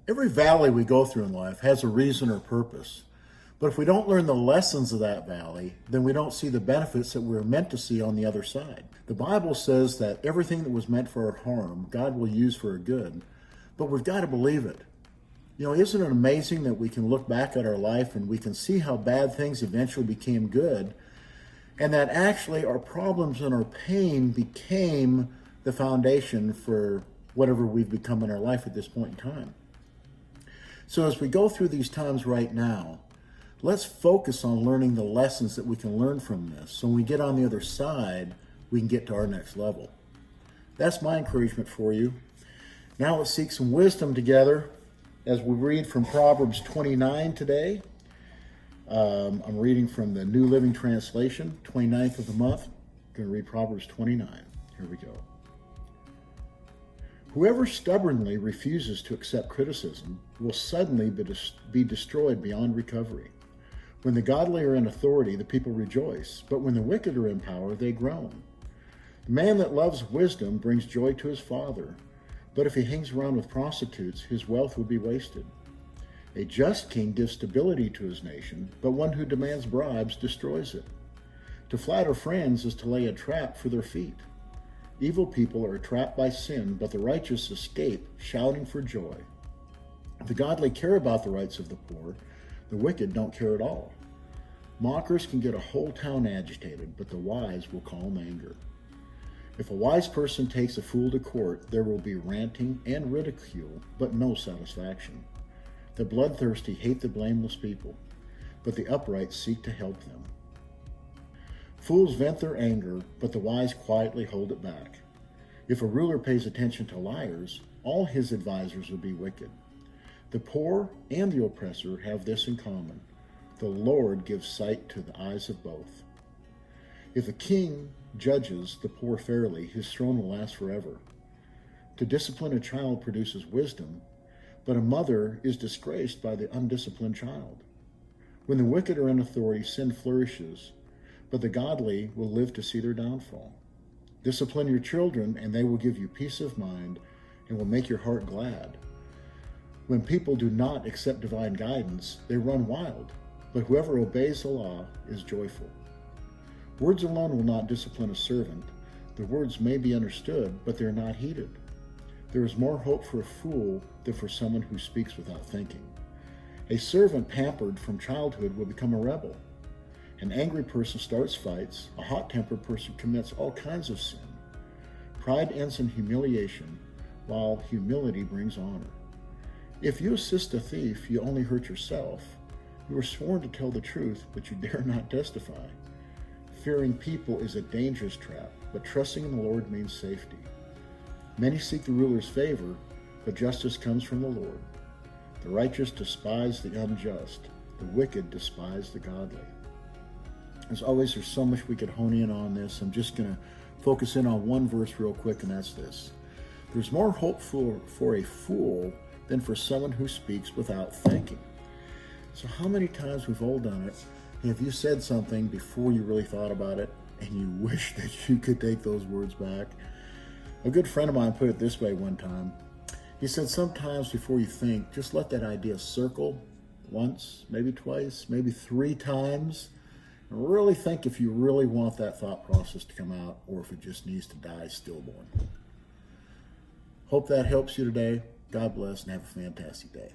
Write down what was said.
Every valley we go through in life has a reason or purpose. But if we don't learn the lessons of that valley, then we don't see the benefits that we're meant to see on the other side. The Bible says that everything that was meant for our harm, God will use for our good. But we've got to believe it. You know, isn't it amazing that we can look back at our life and we can see how bad things eventually became good, and that actually our problems and our pain became the foundation for whatever we've become in our life at this point in time. So as we go through these times right now, let's focus on learning the lessons that we can learn from this. So when we get on the other side, we can get to our next level. That's my encouragement for you. Now let's seek some wisdom together as we read from Proverbs 29 today. I'm reading from the New Living Translation, 29th of the month. I'm going to read Proverbs 29. Here we go. Whoever stubbornly refuses to accept criticism will suddenly be destroyed beyond recovery. When the godly are in authority, the people rejoice, but when the wicked are in power, they groan. The man that loves wisdom brings joy to his father, but if he hangs around with prostitutes, his wealth will be wasted. A just king gives stability to his nation, but one who demands bribes destroys it. To flatter friends is to lay a trap for their feet. Evil people are trapped by sin, but the righteous escape, shouting for joy. The godly care about the rights of the poor, the wicked don't care at all. Mockers can get a whole town agitated, but the wise will calm anger. If a wise person takes a fool to court, there will be ranting and ridicule, but no satisfaction. The bloodthirsty hate the blameless people, but the upright seek to help them. Fools vent their anger, but the wise quietly hold it back. If a ruler pays attention to liars, all his advisors will be wicked. The poor and the oppressor have this in common. The Lord gives sight to the eyes of both. If a king judges the poor fairly, his throne will last forever. To discipline a child produces wisdom, but a mother is disgraced by the undisciplined child. When the wicked are in authority, sin flourishes, but the godly will live to see their downfall. Discipline your children, and they will give you peace of mind and will make your heart glad. When people do not accept divine guidance, they run wild, but whoever obeys the law is joyful. Words alone will not discipline a servant. The words may be understood, but they are not heeded. There is more hope for a fool than for someone who speaks without thinking. A servant pampered from childhood will become a rebel. An angry person starts fights. A hot-tempered person commits all kinds of sin. Pride ends in humiliation, while humility brings honor. If you assist a thief, you only hurt yourself. You are sworn to tell the truth, but you dare not testify. Fearing people is a dangerous trap, but trusting in the Lord means safety. Many seek the ruler's favor, but justice comes from the Lord. The righteous despise the unjust. The wicked despise the godly. As always, there's so much we could hone in on this. I'm just going to focus in on one verse real quick, and that's this. There's more hope for a fool than for someone who speaks without thinking. So how many times we've all done it? Have you said something before you really thought about it, and you wish that you could take those words back? A good friend of mine put it this way one time. He said, sometimes before you think, just let that idea circle once, maybe twice, maybe 3 times, and really think if you really want that thought process to come out, or if it just needs to die stillborn. Hope that helps you today. God bless, and have a fantastic day.